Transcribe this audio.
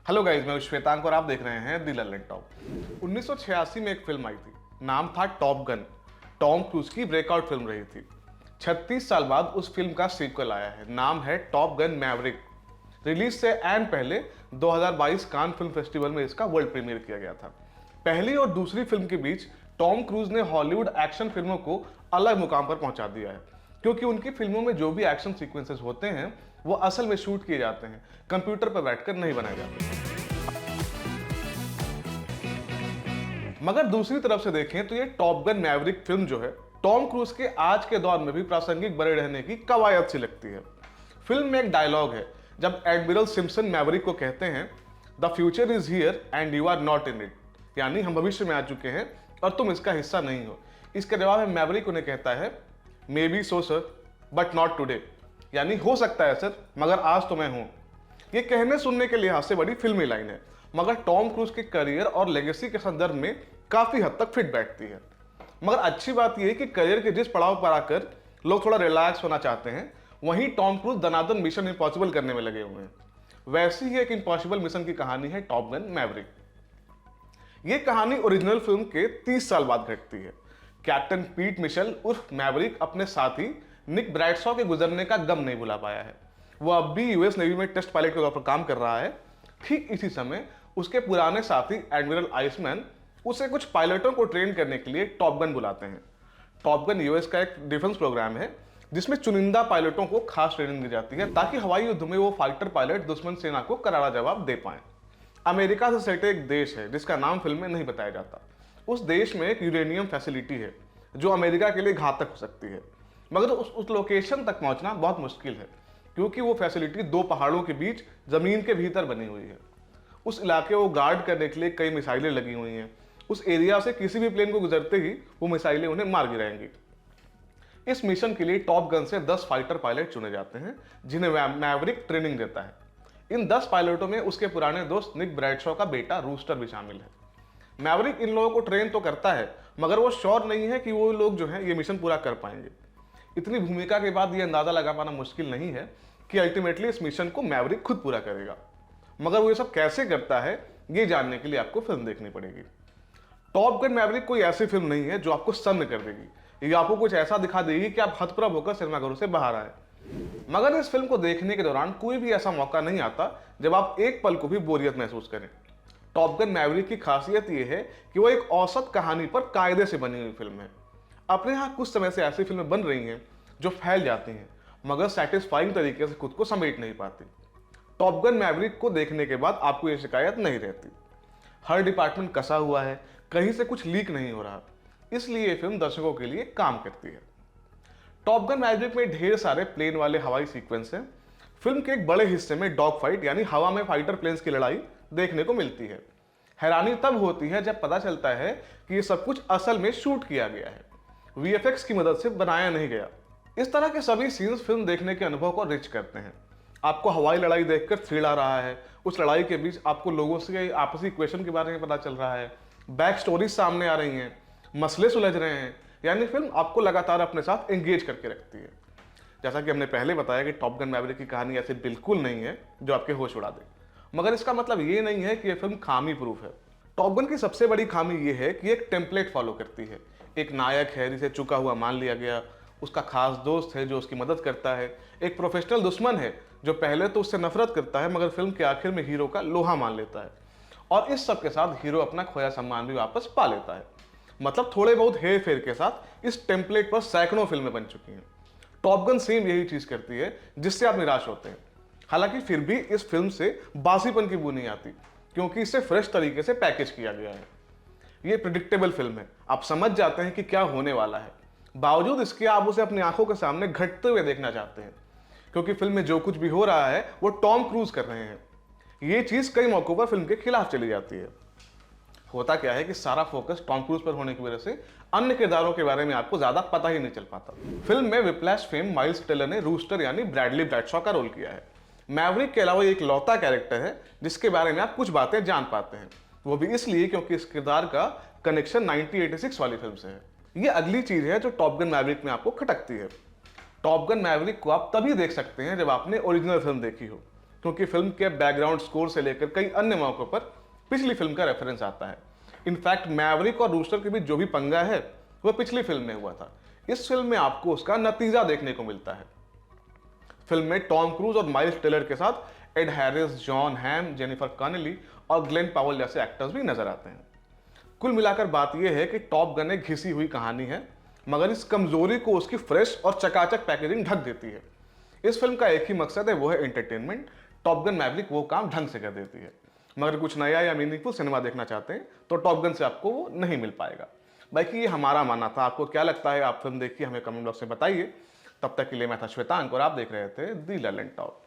Hello guys, मैं श्वेतांक और आप देख रहे हैं दी लल्लन टॉप। 1986 में एक फिल्म आई थी, नाम था टॉप गन। टॉम क्रूज की ब्रेकआउट फिल्म रही थी। 36 साल बाद उस फिल्म का सीक्वल आया है, नाम है टॉप गन मैवरिक। रिलीज से एंड पहले 2022 कान फिल्म फेस्टिवल में इसका वर्ल्ड प्रीमियर किया गया था। पहली और दूसरी फिल्म के बीच टॉम क्रूज ने हॉलीवुड एक्शन फिल्मों को अलग मुकाम पर पहुंचा दिया है, क्योंकि उनकी फिल्मों में जो भी एक्शन सीक्वेंसेस होते हैं वो असल में शूट किए जाते हैं, कंप्यूटर पर बैठकर नहीं बनाए जाते। मगर दूसरी तरफ से देखें तो ये टॉप गन मैवरिक फिल्म जो है, टॉम क्रूज के आज के दौर में भी प्रासंगिक बने रहने की कवायद सी लगती है। फिल्म में एक डायलॉग है, जब एडमिरल सिम्पसन मैवरिक को कहते हैं, the future is here and you are not in it, यानी हम भविष्य में आ चुके हैं और तुम इसका हिस्सा नहीं हो। इसके जवाब में मैवरिक उन्हें कहता है, may be so sir but not today, यानी हो सकता है सर मगर आज तो मैं हूं। ये कहने सुनने के लिहाज से बड़ी फिल्मी लाइन है, मगर टॉम क्रूज के करियर और लेगेसी के संदर्भ में काफी हद तक फिट बैठती है। मगर अच्छी बात यह है कि करियर के जिस पड़ाव पर आकर लोग थोड़ा रिलैक्स होना चाहते हैं, वहीं टॉम क्रूज दनादन मिशन इम्पॉसिबल करने में लगे हुए हैं। वैसी ही एक इम्पॉसिबल मिशन की कहानी है टॉप गन मैवरिक। ये कहानी ओरिजिनल फिल्म के 30 साल बाद घटती है। कैप्टन पीट मिशेल उर्फ मैवरिक अपने साथी निक ब्रैडशॉ के गुजरने का गम नहीं भुला पाया है। वो अब भी यूएस नेवी में टेस्ट पायलट के तौर पर काम कर रहा है। ठीक इसी समय उसके पुराने साथी एडमिरल आइसमैन उसे कुछ पायलटों को ट्रेन करने के लिए टॉप गन बुलाते हैं। टॉप गन यूएस का एक डिफेंस प्रोग्राम है जिसमें चुनिंदा पायलटों को खास ट्रेनिंग दी जाती है ताकि हवाई युद्ध में वो फाइटर पायलट दुश्मन सेना को करारा जवाब दे पाएं। अमेरिका से सटे एक देश है जिसका नाम फिल्म में नहीं बताया जाता। उस देश में एक यूरेनियम फैसिलिटी है जो अमेरिका के लिए घातक हो सकती है, मगर उस लोकेशन तक पहुंचना बहुत मुश्किल है क्योंकि वो फैसिलिटी दो पहाड़ों के बीच जमीन के भीतर बनी हुई है। उस इलाके को गार्ड करने के लिए कई मिसाइलें लगी हुई हैं। उस एरिया से किसी भी प्लेन को गुजरते ही वो मिसाइलें उन्हें मार गिराएंगी। इस मिशन के लिए टॉप गन से 10 फाइटर पायलट चुने जाते हैं जिन्हें मैवरिक ट्रेनिंग देता है। इन 10 पायलटों में उसके पुराने दोस्त निक ब्रैडशॉ का बेटा रूस्टर भी शामिल है। मैवरिक इन लोगों को ट्रेन तो करता है, मगर वो श्योर नहीं है कि वो लोग जो है ये मिशन पूरा कर पाएंगे। इतनी भूमिका के बाद ये अंदाजा लगा पाना मुश्किल नहीं है कि अल्टीमेटली इस मिशन को मैवरिक खुद पूरा करेगा। मगर वो ये सब कैसे करता है, ये जानने के लिए आपको फिल्म देखनी पड़ेगी। टॉप गन मैवरिक कोई ऐसी फिल्म नहीं है जो आपको सन्न कर देगी, ये आपको कुछ ऐसा दिखा देगी कि आप हतप्रभ होकर सिनेमाघरों से बाहर आए। मगर इस फिल्म को देखने के दौरान कोई भी ऐसा मौका नहीं आता जब आप एक पल को भी बोरियत महसूस करें। टॉप गन मैवरिक की खासियत यह है कि वो एक औसत कहानी पर कायदे से बनी हुई फिल्म है। अपने यहाँ कुछ समय से ऐसी फिल्में बन रही हैं जो फैल जाती हैं मगर सेटिस्फाइंग तरीके से खुद को समेट नहीं पाती। टॉप गन मैवरिक को देखने के बाद आपको ये शिकायत नहीं रहती। हर डिपार्टमेंट कसा हुआ है, कहीं से कुछ लीक नहीं हो रहा, इसलिए ये फिल्म दर्शकों के लिए काम करती है। टॉप गन मैवरिक में ढेर सारे प्लेन वाले हवाई सीक्वेंस हैं। फिल्म के एक बड़े हिस्से में डॉग फाइट यानी हवा में फाइटर प्लेन्स की लड़ाई देखने को मिलती है। हैरानी तब होती है जब पता चलता है कि ये सब कुछ असल में शूट किया गया है, वीएफएक्स की मदद से बनाया नहीं गया। इस तरह के सभी सीन्स फिल्म देखने के अनुभव को रिच करते हैं। आपको हवाई लड़ाई देखकर थ्रिल आ रहा है, उस लड़ाई के बीच आपको लोगों से आपसी इक्वेशन के बारे में पता चल रहा है, बैक स्टोरीज सामने आ रही हैं, मसले सुलझ रहे हैं, यानी फिल्म आपको लगातार अपने साथ एंगेज करके रखती है। जैसा कि हमने पहले बताया कि टॉप गन मैवरिक की कहानी ऐसी बिल्कुल नहीं है जो आपके होश उड़ा दे, मगर इसका मतलब ये नहीं है कि यह फिल्म खामी प्रूफ है। टॉप गन की सबसे बड़ी खामी यह है कि एक टेम्पलेट फॉलो करती है। एक नायक है जिसे चुका हुआ मान लिया गया, उसका खास दोस्त है जो उसकी मदद करता है, एक प्रोफेशनल दुश्मन है जो पहले तो उससे नफरत करता है मगर फिल्म के आखिर में हीरो का लोहा मान लेता है, और इस सब के साथ हीरो अपना खोया सम्मान भी वापस पा लेता है। मतलब थोड़े बहुत हेर फेर के साथ इस टेम्पलेट पर सैकड़ों फिल्में बन चुकी हैं। टॉप गन सेम यही चीज करती है जिससे आप निराश होते हैं। हालांकि फिर भी इस फिल्म से बासीपन की बू नहीं आती क्योंकि इसे फ्रेश तरीके से पैकेज किया गया है। ये प्रिडिक्टेबल फिल्म है, आप समझ जाते हैं कि क्या होने वाला है। बावजूद इसके आप उसे अपनी आंखों के सामने घटते हुए देखना चाहते हैं क्योंकि फिल्म में जो कुछ भी हो रहा है वो टॉम क्रूज कर रहे हैं। ये चीज कई मौकों पर फिल्म के खिलाफ चली जाती है। होता क्या है कि सारा फोकस टॉम क्रूज पर होने की वजह से अन्य किरदारों के बारे में आपको ज्यादा पता ही नहीं चल पाता। फिल्म में विप्लैश फेम माइल्स टेलर ने रूस्टर यानी ब्रैडली ब्रैडशॉ का रोल किया है। मैवरिक के अलावा एक लौता कैरेक्टर है जिसके बारे में आप कुछ बातें जान पाते हैं, वो भी इसलिए क्योंकि इस किरदार का कनेक्शन 1986 वाली फिल्म से है। ये अगली चीज है जो टॉप गन मैवरिक में आपको खटकती है। टॉप गन मैवरिक को आप तभी देख सकते हैं जब आपने ओरिजिनल फिल्म देखी हो, क्योंकि फिल्म के बैकग्राउंड स्कोर से लेकर कई अन्य मौकों पर पिछली फिल्म का रेफरेंस आता है। इनफैक्ट मैवरिक और रूस्टर के बीच जो भी पंगा है वह पिछली फिल्म में हुआ था। इस फिल्म में आपको उसका नतीजा देखने को मिलता है। फिल्म में टॉम क्रूज और माइल्स टेलर के साथ एड हैरिस, जॉन हैम, जेनिफर कॉनेली और ग्लेन पावेल जैसे एक्टर्स भी नजर आते हैं। कुल मिलाकर बात यह है कि टॉप गन एक घिसी हुई कहानी है, मगर इस कमजोरी को उसकी फ्रेश और चकाचक पैकेजिंग ढक देती है। इस फिल्म का एक ही मकसद है, वो है एंटरटेनमेंट। टॉप गन मैवरिक वो काम ढंग से कर देती है। मगर कुछ नया या मीनिंगफुल सिनेमा देखना चाहते हैं तो टॉप गन से आपको वो नहीं मिल पाएगा। बाकी ये हमारा मानना था, आपको क्या लगता है? आप फिल्म देखिए, हमें कमेंट बॉक्स में बताइए। तब तक के लिए मैं था श्वेतांक और आप देख रहे थे दी लैलेंट टॉक।